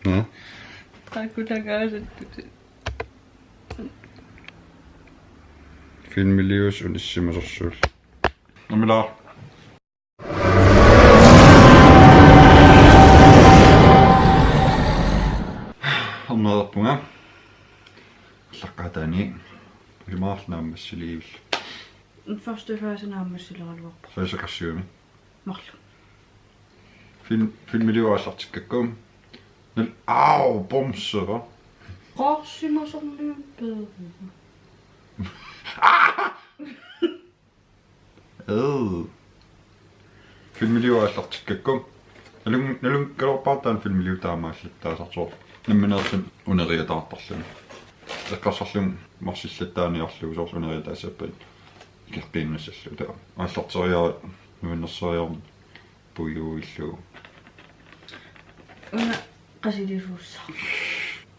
Ja. Filmilius unissimasusul. No mitä? Omnadappunga. Laqatani. Ilmaarnaammassi liivil. Første fase naammassilaluarpa. Faisaqassiumi. Marlu. Filmiliuasartikkakkum. Nel au bomsera. Qorsimasorluuppeeru. Filmiliuasartikkakkum. Nalung kalorpaartaan filmiliutaamaallataasartuor. Nammaneersun uneriataartarluni. Eqqarsarlum marsillattaaniarlugu soorluneriataasappat. Ikaqqiinnasallu taa. Aallarteriaa nuinnerseriarn pujuillugu. Una qasiliruussa.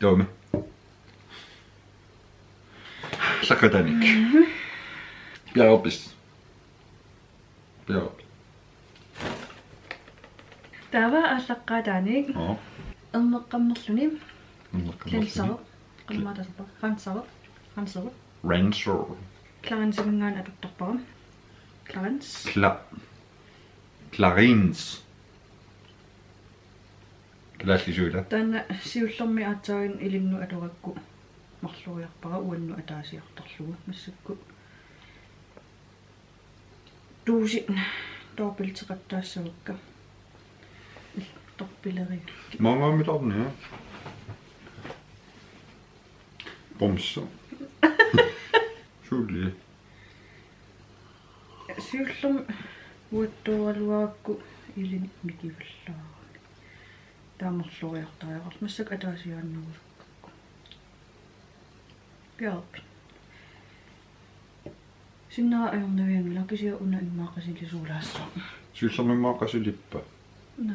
Toome. Laqatanik. Piarpis. Piarp. Tava allaqqaataanik. Erneqqammerluni. Lensaro. Qammatasapa. Ransaro. Rancer. Clarence-mingaan atuttarparam. Clarence. Clarins. Klaslisuula. Tanna siullermi aatsaagin ilinnu atorakku marluriarpara uannu ataasiartarlugu massakku tuusi torpilteqattaassavukka torpileri Mangaamilarni ja. Bomsa. Suuli. siullermi uattualuarakku ilin mikivallaa taammerluriartariaqar massak ataasiaannugusukku piarpi sinnara ajornaviangila kisia una immaaqasilisuulaassa Siullermimmaaqasilippa. na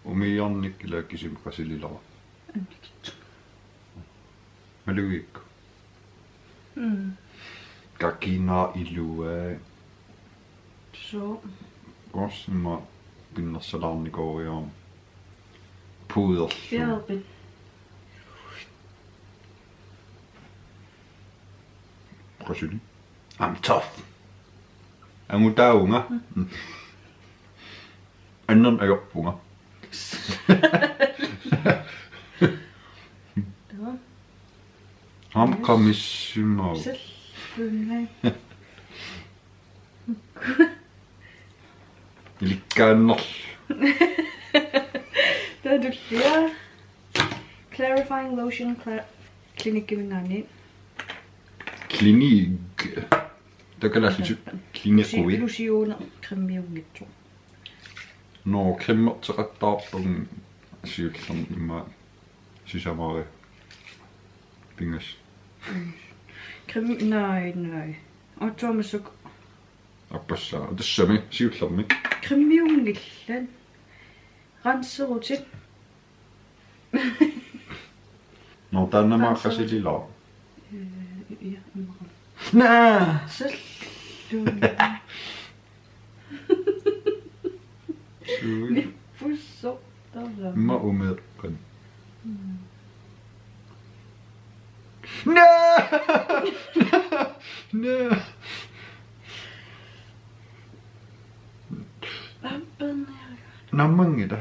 Umiarnikkila kisimqasililara. annikitsu Maluikku. Kakina ilua. so Osma pinnassalaarnikooriaam. Puuderlu. piarpi Qasili. I'm tough. Angutaunga. Annan ajorpunga. tava Hamqamissimau. selfunai Ilikkaannerlu. tadullia clarifying lotion klinikkimingaani Klinik. Takalassu klinikui. lusiuna kremmiungitsu No kremmerteqattaarpun asiullerni imma sisamari. Pingas. kremmi atsuamassuk Appassaa. Tassami siullermi. kremmiungillan ranserutit No taannamaaqasililaa. ja imma Nää. selluna Sui. fusso tava Ma umeeqqan. Nää. Nää. Nammangida.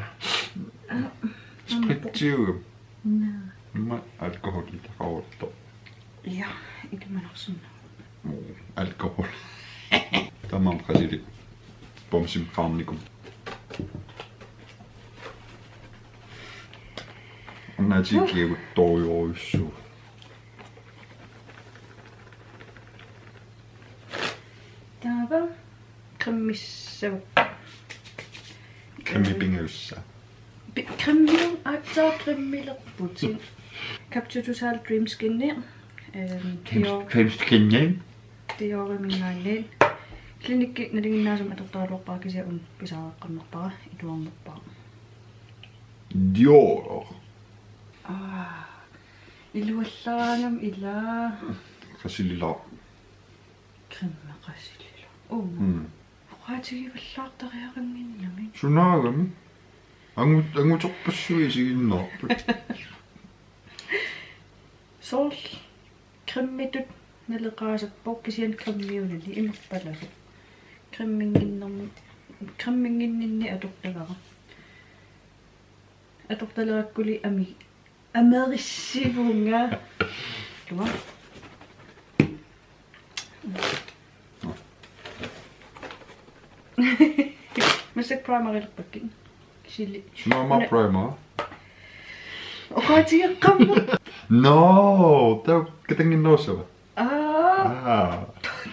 Spritsiu. Ma alkoholita qawatto. ja ilmanarsunna Alkohol. Tamam qasili. Bomsim qaarnikum. Annaatikiugut toriuissu. tava kremmissavuk Kremmipingaussa. kremmiung atsaa kremmilerputin Capture Total Dream Skinner Kremskinjen. Tiorimingaanniin klinikki nalinginnaasum atortaaluorpaa kisia pisaaqarnerpara ituarnerpara Dior. iluallaraangam ilaa Qasililaa. kremmeqasilila qaatigivallaartariaqanginnami Sunaagami. ангуторпассуи сигиннаарпут Sol krimmitut naleqaasappoq kisian krimmiunani immerpalagu. Krimminginninni atortagara. Atortalerakkuli ami amerissivunga. Tuva. Mr. Primary lerpakkin. Kisili. Mama primer. Oqatiaqqamma. No, tää ketengin nouseva.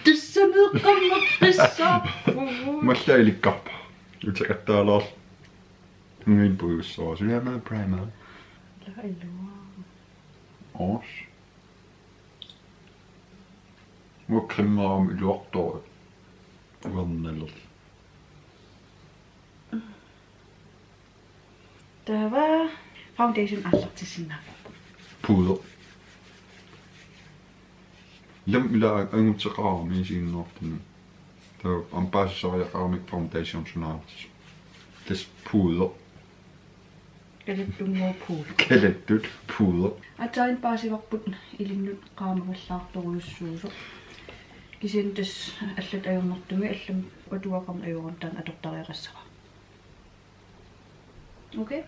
Tussameeqqammerpissaapu. Маллаиликкарпа. Утакаттаалаар. Ngin puussоо. Syläämä primer. Lailua. Ors. Mukrimmaam iluartoa. Uernalert. Tava foundation allartissinnaava. Puder. Lam ila angutseqaarmi siinnoortuni. Tää on päässäriaqaarmik foundation sunaatis. Des puder. Kalettunguo pool. Kelettut puder. Atain paasivarput ilinnut qaamallaartoruissuuso. Kisin tas allat ajornertumi allam utuaqarn ajoruntaan atortariaqassara. Okay?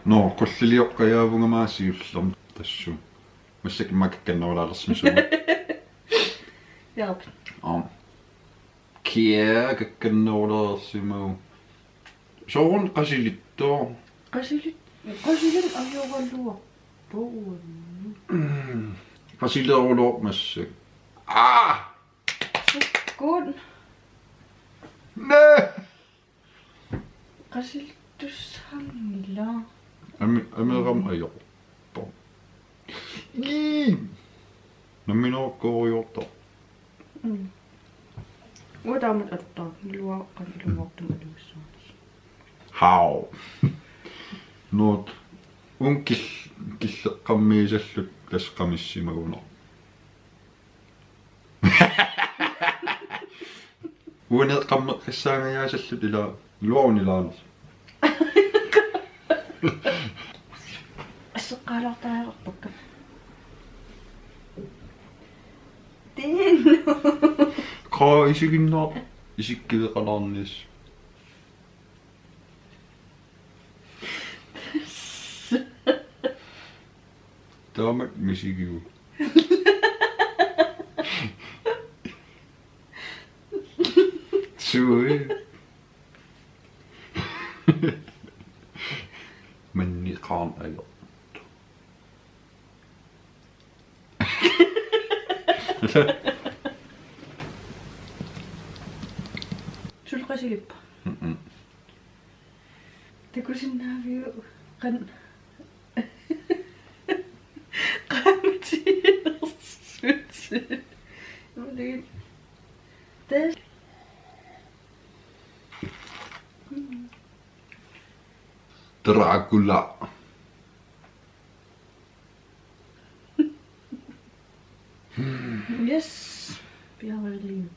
No, qulliliorqajaavungamaasiullerm tassu. Massak makkannerulaalersimisuu. Jaap. Kia kakkannerulaalersimuu. Soorun qasilittor. Qasilan ajorallua. Poon. Qasilerulor massak. Sukkun. Nä! Qasiltussangila. Ameram ajortor. Namminooqqoriortor. Uutaamat attaa. Luoqqan iluortumaluussuunis. How? Not killeqqammiisallut tasqamissimagunor. Uaneeqqammeqqissaangajaasallut ila luorunilaaners. Asseqqaalaartaareqpakka. Tin. Qa isiginnaar isikkiveqalaarnis. Taamak misigiu. Sui. Manni qaan ayo. Sul qasilippa. Takusinnaaviu qan qamtiinersuutsi. Nolin. Tas. Dracula. Yes. Piaverliu.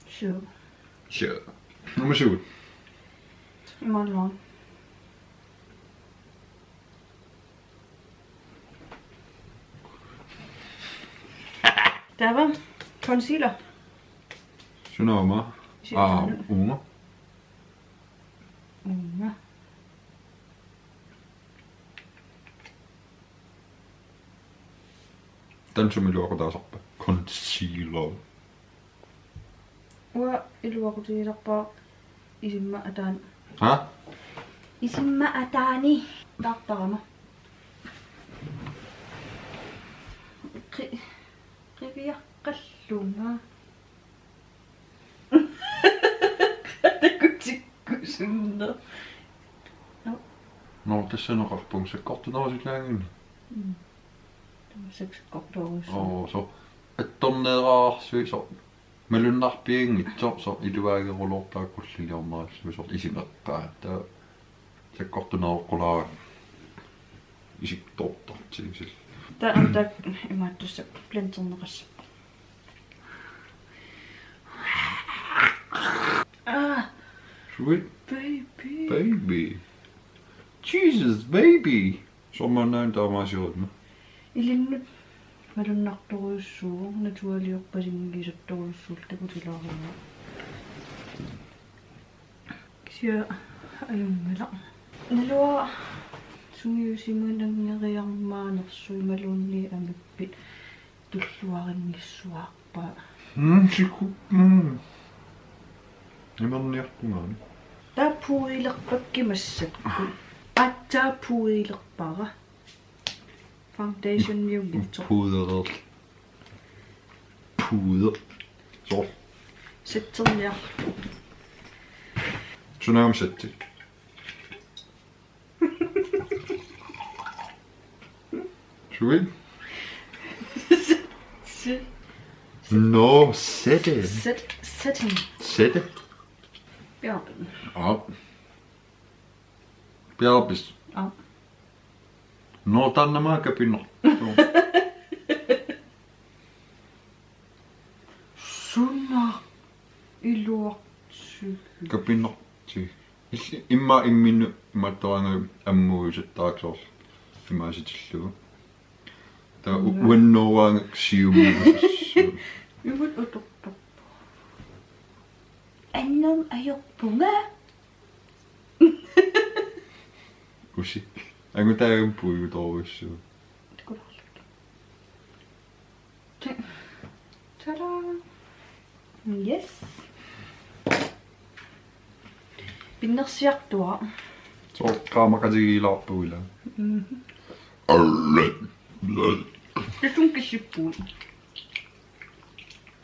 Sure. Sure. Nummer 7. Imorgon. Der var concealer. Sunoma. Unga. Ja. Den som iluoqutaasarpa. Concealer. Ua iluaqutiilerpaa isimma ataan. Ha? Isimma ataani tartarama. Qiviaqqallunga. Takutikkusunner. No, tässä on qarpung se kortunarusulaangin. Seks kortoruus. So attorneeraarsu so malunnarpiingit so iluaagerulortaa kulliliornerassumi sort isimeqqaa ta se kortunaroqqulaa isiktortartiisil. Der on der imattussa blenternerassa. Sweet Baby. baby. Jesus baby. Sommeren näin taamaasiorma. Ilinnut малуннарторуйуссуу натуалиорпасингисатторуйуссуул такутилааринга. Кися аюнгала. Налуа сунгиусимунангериармаанерсуи малуунни амиппит туллуарингиссуарпа. Siku. Имерниартунгаани. Тааппуилерпаккимассакку. Аттааппуилерпара. Foundation miungitso. Puder. Så. Sitterniarlu. Tsunami-setti. Sweet. No, sætte. Setting. Sætte. Bjørben. Ja. Bjarbis. Ja. No, tänne mä käpin. Sunna iluartsu. Käpin. Imma imminnu mattoanga ammuiset taaksoos. Immaasitillugu. Tää uennoaanga siumuussu. Ivut otortorpa. Annam ajorpunga. Usi. Angu tää umpuigu toissu. Tada. Yes. Pinnersiartua. Så kaamakatigiilaarpuila. Tutun kissippuun.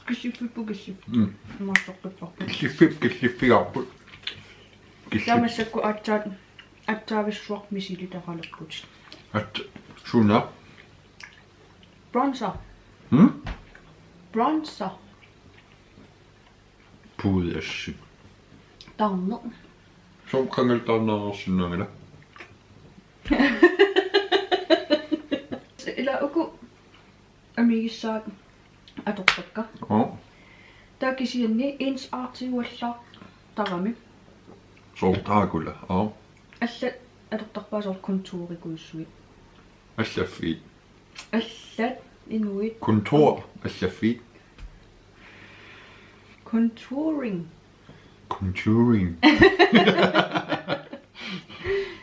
Kissippu. Maasortupparpu. Killiffigaarput. Tamassakku attaavissuaq misilitaqalerput. At suna. Bronzer. Bronzer. Puudessu. Tarner. Som kangeltarnaarsunnaangala. Ila uku amigissaat atorpakka. Ja. Taakisianni ensartiguallar tarami. Så taakulla. Ja. Allat atortarpaasoor kontuurikuussui. Allaffiit. Allat inuit Kontor. Allaffiit. contouring. Contouring.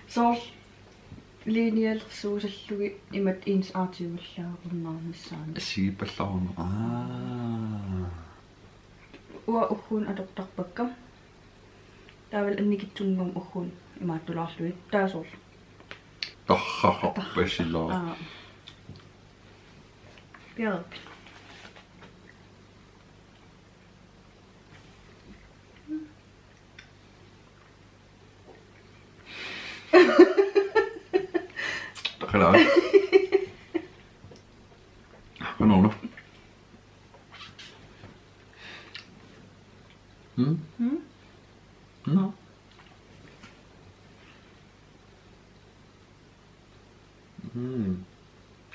Så lineallersuusallugi imat ensartiguallaarunnarmissaan. Siipallarun. Ua uhun atortarpakka. Taaval annikittunnum uhun imaattulaarlui taasoor. Tarraqarpasilaa. Bjørp. Klar. Hvornår nu? Ja.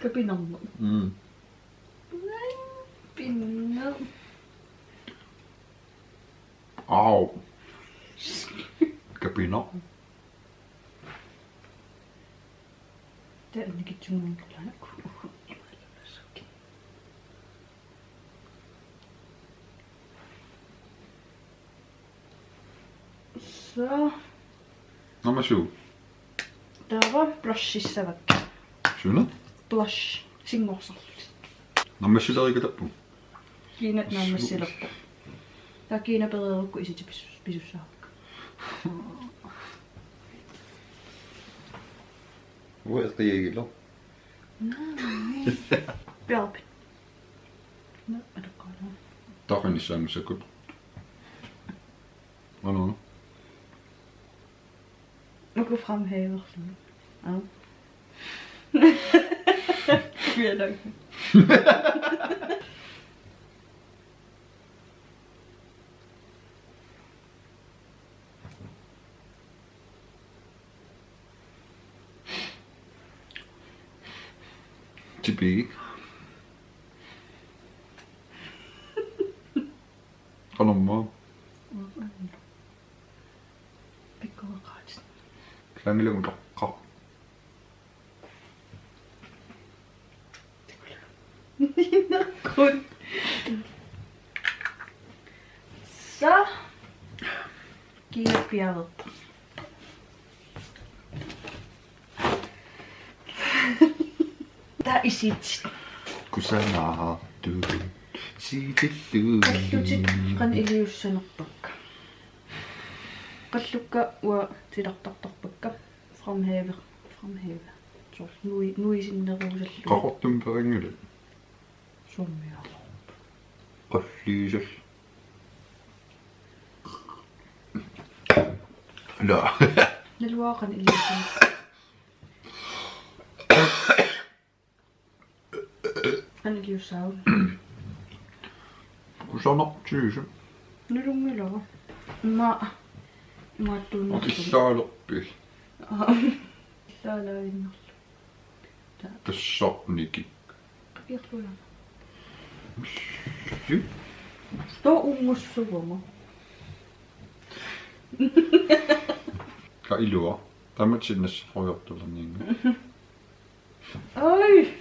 Kapinammo. Pinna. Au. Kabiner. Det er annikittunnum kullanakku. Så Nummer 7. der var blushissavakka. Synet. Blush. Singorsallut. Nummer 7 er ikke der på. Kiinat naammassilappu. Tää kiina pederukku isiti pisussaakka. Hvor er det ikke lov? Bjørp. Nå, er du godt nu? Der er en sang, så godt. Hvornår nu? Nu går fremhæver sådan. Ja. Vi er nok. Tilbage. Og nummer. Langilagutorqa. Kun. Så. Giver bjerget. Der er i sit. Kusana du. Sitillu. Kallutit qan iliussanerpakka. Qallukka ua tilartartarpakka. Fremhæve. Så nu i sin neruusallu. Qaqortum peringule. Summia. Qalliisal. La. Nalwaqan iliussan. Qan iliussaun. Kusanartuusu. Nulungilava. Ma tunnartum. Aqillaalerpi. Illaalaavinnerlu. Tassarniki. Qapiarlulana. Ju. Sto ungussuvama. Ka ilua. Tamatsinnas royortulerniinga. Ai.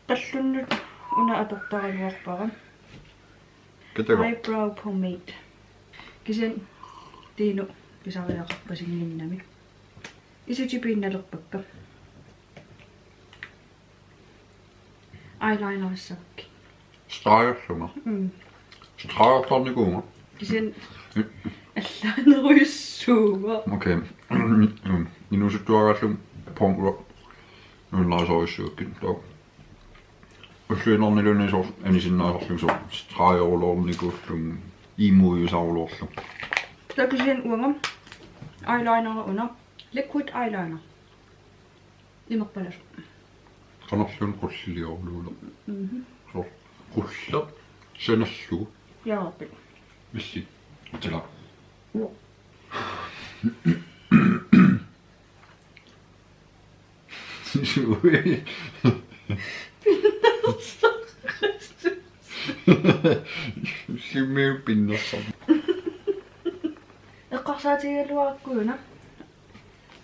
Tallunnut una atortariluarparan. Kataga. Eyebrow pomade. Kisen tiinu pisariaqarpasinginnami. Isutipiinnalerpakka. Eyelinerissakki. Strajarlunga. Strajartarnikuunga. Kisen allaaneruyussuuga. Okei. Minusuttuarallum pongro. Nunlaisorissuukkin tuo. Usuinorniluni so enisinnaarlum so strajarlornikullum imuujusaulorlum. Så kisen uangam. Eyeliner under. Liquid eyeliner. Imerpalas. Qanarlun qulliliorluula. So qulla sanallu Jarappi. missi. Tila. Sui. Simmiu pinnassa. Eqqarsaatigaluarkuuna.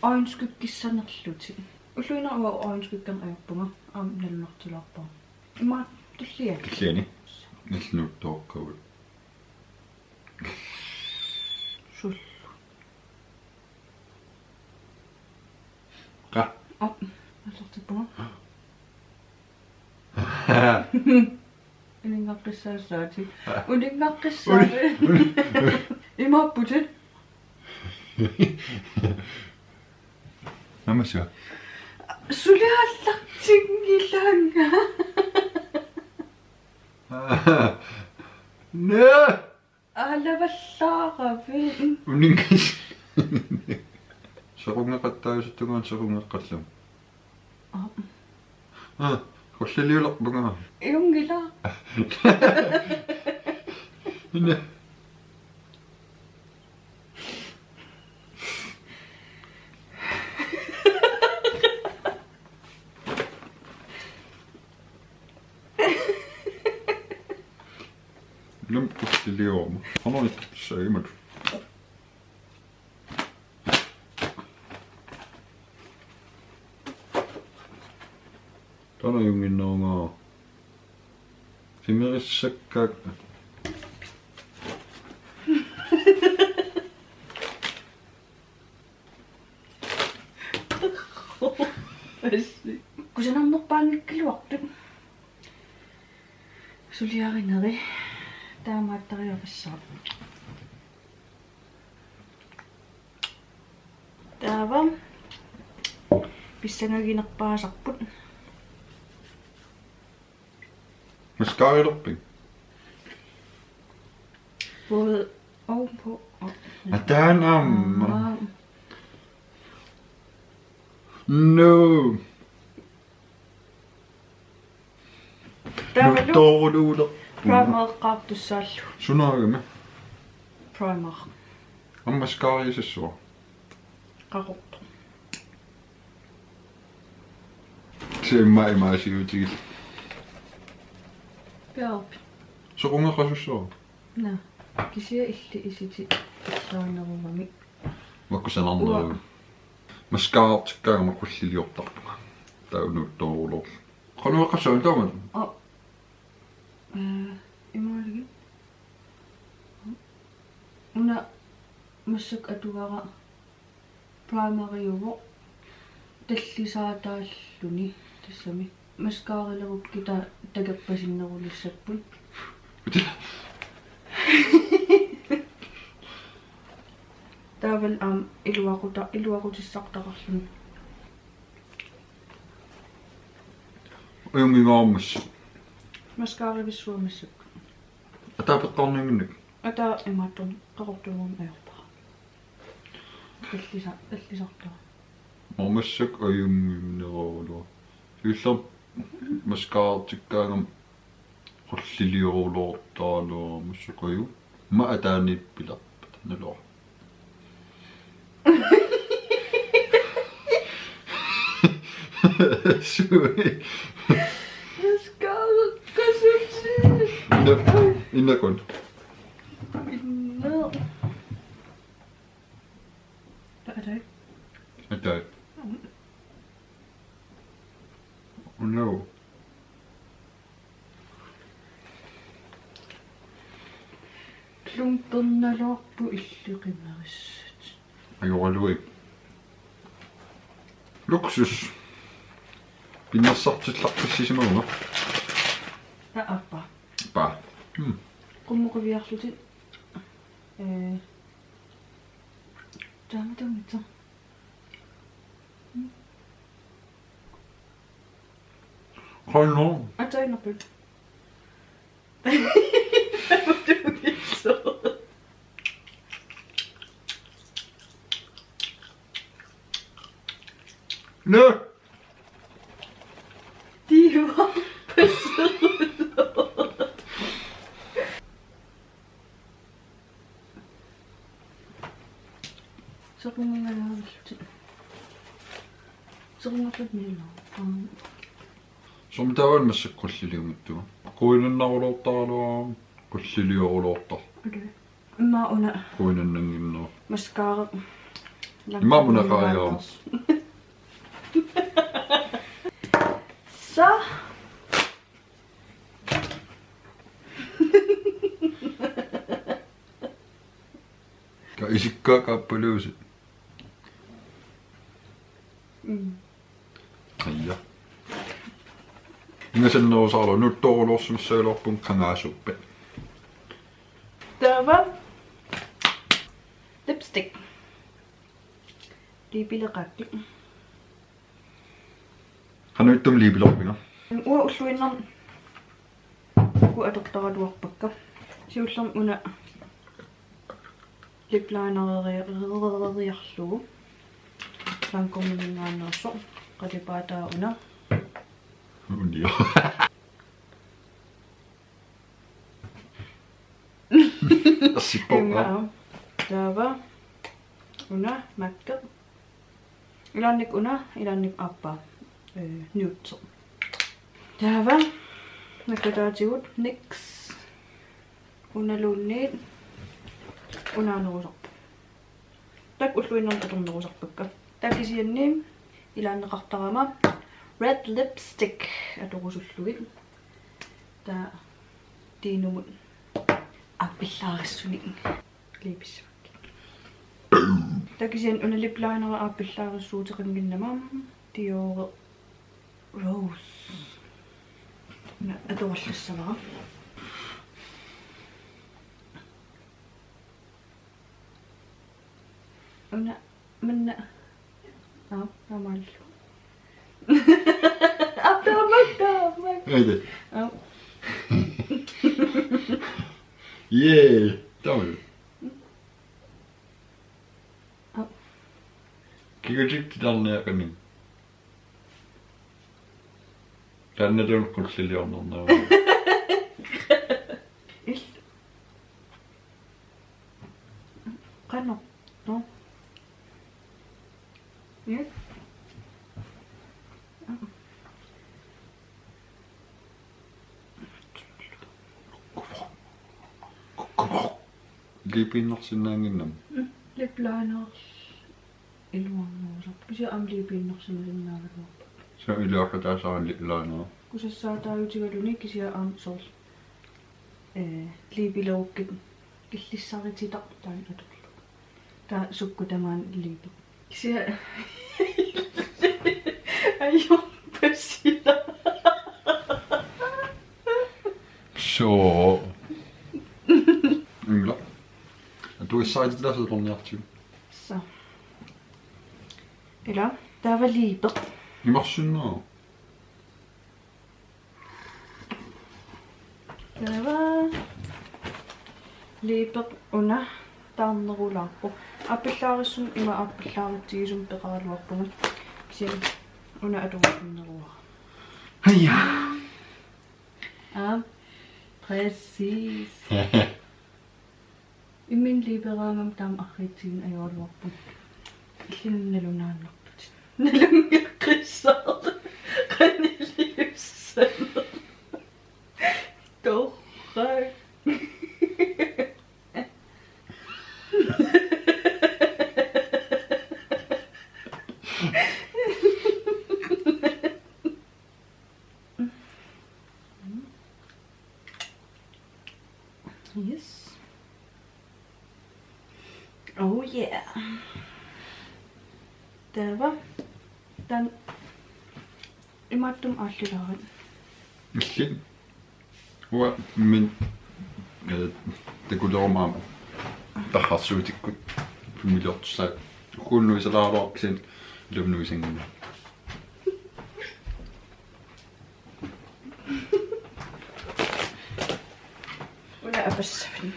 Oinskykkissanerluti. Ulluina uwa oinskykkan ajappunga. Nalunartularpaa. Ima tullia. Killiani. Nilnuut tookkaul. Sul. Ka. Asortippunga. Iningaqqissaassaati. Uningaqqissaari. Imapputit. Namasua. Suliallartingilanga. Nö. Alavallaaqavin. Uningas. Sarungeqattaajuttugaan sarungeqqallum. Qulliliulerpunga. Iungila. Nö. Lum qulliliuorma. Anorittapsaagimat. Tana junginnaungaa. Simirissakkaak. Kun sen on noppaannikkiluoktu. Suliarineri. Tää maittariopissa. Tää vaan. Pissänäkin nappaa sappun. Mascaraloppi. Både ovenpå og... Tän amma. No. Tää var lu. Torluuler. Primer qaartussallu. Sunaagame. Primer. On mascarisessua. Qaqortu. Simmaimasiutigil. Pearpi. Soqungeqasussua. Nää. Kisia illi isiti illaanerumami. Makkusanarneru. Maskaartikkaagama qulliliortarpunga. Taunuuttoruulor. Qanueqqassuun taumat. Imaaligi. Una massuk atugara primary-uvo tallisaataalluni tassami maskaarilerut kita takappasinnerulissapпут. Taaval iluaqutissaqtaqarluni. Uyungigaarmassu. Maskaarivissuamassuk. Ataapeqqarninginnik. Ata imaatun qaqortumun ajorpara. Tallisartara. Mormassuk uyungineruulua. Illam maskaartikkaagam qulliliorulortaalua massuqayu ma ataaniippilarpat nalua. Sui. Maskaarikkasutsi. Innakun. No. Atai. Atai. Oh no. Lumternalorpu illiqimmerissat. Ajoralui. Luksus. Pinnassartillarpissisimaguma. Appa. Pa. Qummuqiviarlutit taamatamita. Qanno. Atainerput. No. Diva. Soqungallut nila. Somtavan massakkulliliumittuga. Kuinannarulortaalua qulliliorulortar. Okay. Imma una Kuinannanginnaa. maskaara. Imma munaqariarum. Sa. Ka isikkaa kaappaluusit. Aija. Ingasennerusaalo nuttorulorsumissailorpun qangaasuppe. Tava. Lipstick. Liipileqaakki. Qanuittum liipilorpinga. Ua ulluinnar ku atortaraluarpakka. Siullerm una liplinereriarlugu. Lankormingaannerso qatipaataa una. Undio. Assippoqa. Tava. Una makka. Ilannik una, ilannik appa. Nyutso. Tava. Nakataatigut nix. Una lunniit. Una nuusarpa. Tak ulluinnar atornerusarpakka. Takisianniim ilanneqartarama red lipstick atorusullugit. Ta tiinumut appillaarissunik liipissavakki. Takisian una lip liner appillaarissuutiqinginnama Dior Rose. Na atorallussavara. Una minna amallu. Aptamakta. Hejde. Ja. Yeah. Tamil. Ja. Kikajikti tanneaqanin. Tannerun qulliliornernaru. Il. Qanno. No. Yes. Liipinnersinnaanginnam. Lip liner. Iluannuusa. Kusia amliipiinnersumalinnaavaluarpa. Se on yliakka taasaan lainaa. Kusassaataayutigaluni kisia sorl. Liipilerukkit killissaaritita taan atorlu. Taa sukkutamaan liipi. Kisia Aiopasilla. Så. Yngla. Du er excited til det, så jeg Så. Eller, der var liiper. I må synge. Der var liiper under tarnerullarpo. Appillaarissun ima appillaarittigisum peqaaluarpunga. Sia under atorunnerua. Heja. Ja, præcis. I min liiperangam tam arritiin ajorluarpun. Illinnalunaannarput. Nalungiqqissaart. Qaniliussana. Torra. Yes. Oh yeah. Der var den imattum allilaarin. Illing. Hua min tekudormaa tarrarsuutikkut familiortussa kunnuisalaarorksin lumnuisinguna. Una apassavin.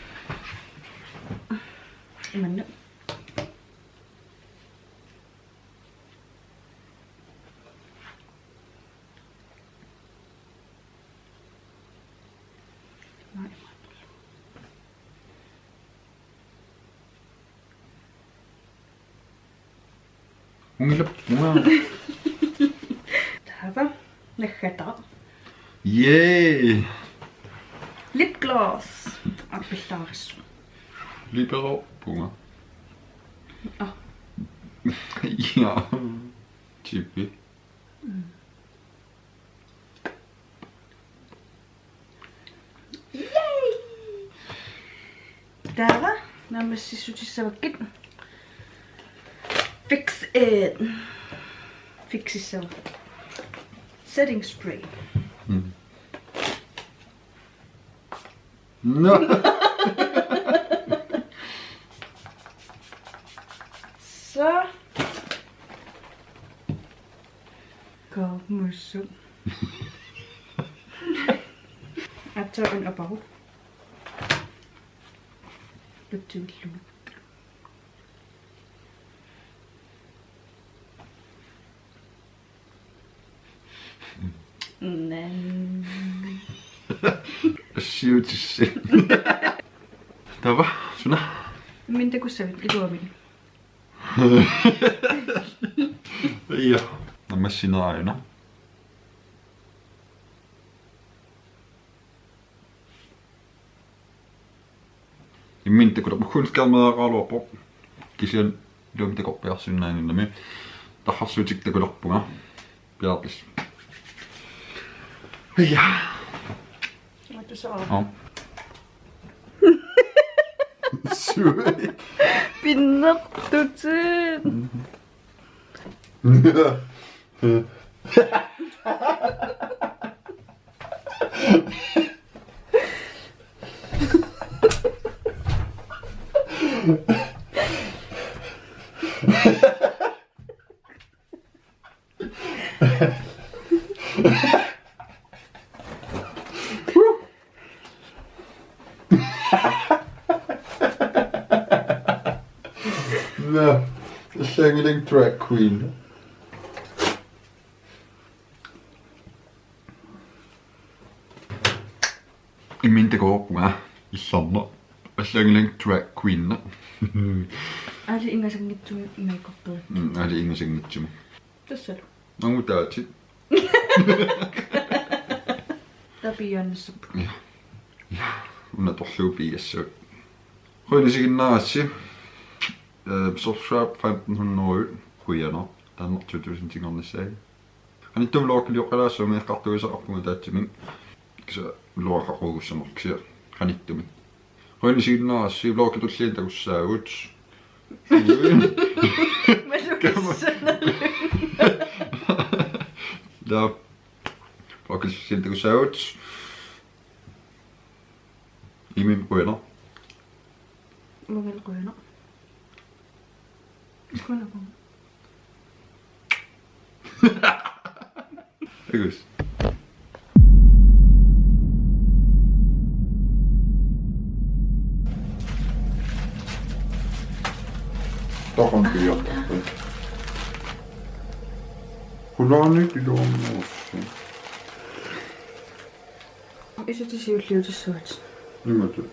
Imanna. Ungilap mua. Der var nakhata. Yay! Lipgloss. Appillaarissu. Libero punga. Ah. Ja. Chipi. Yay! Der var namassissutissavakkit. Fix it. Fix yourself. Setting spray. No. Så. Kom musu. Jeg tager en op af. Betydelig. Nej. Syutisse. Der var sådan. Men det kunne sætte i går min. Ja. Nämä sinä aina. Ja minä kun kunskelmaa ralopo. Kisen domte kopia sinä niin me. Tahassu sitten kun loppuna. Piatis. Ja. Voitte saa. Ja. Syö. Pinnartutsen. No, the singing drag queen. I min går på i sommer. Og singing drag queen. Er det ingen som ikke tog makeup? Er det ingen singing til mig? Det ser du. Nå, der er tit. Der bliver en sup. Hun er dog så bias så. Rønne sig en nasi. Så shop 1500 øl kuiana. Danmark 2000 tingerne sagde. Han ikke lov at lide så med kartu så op med det min. Så lov at gå så nok siger. Han ikke det. Rønne siden og se lov at du se det så ud. Men du kan sende Der lov at se det så ud. I min brødre. Hvor vil du rønne? Rønne på. Ikke også? Der kom det op. Hvordan er det dog også? Jeg synes, det ser jo lidt så ud. Det må du.